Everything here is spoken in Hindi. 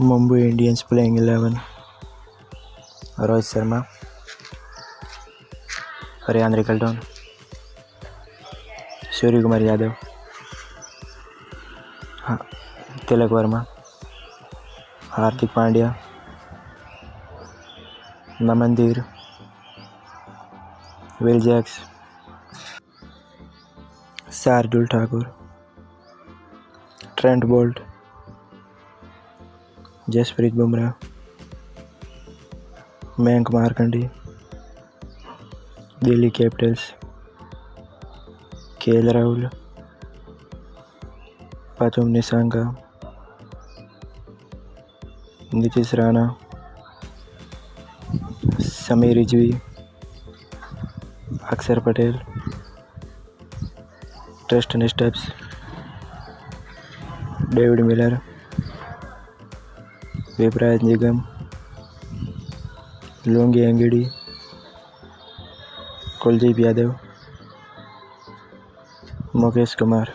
Mumbai Indians playing 11: Rohit Sharma, Ryan Rickelton, Surya Kumar Yadav, Tilak Varma, Hardik Pandya, Naman Dhir, Will Jacks, Shardul Thakur, Trent Boult, Jasprit Bumrah, Mayank Markande, Delhi Capitals, KL Rahul, Pathum Nissanka, Nitish Rana, Sameer Rizvi, Axar Patel, Tristan Stubbs, David Miller, Vipraj Nigam, Lungi Ngidi, Kuldeep Yadav, Mukesh Kumar.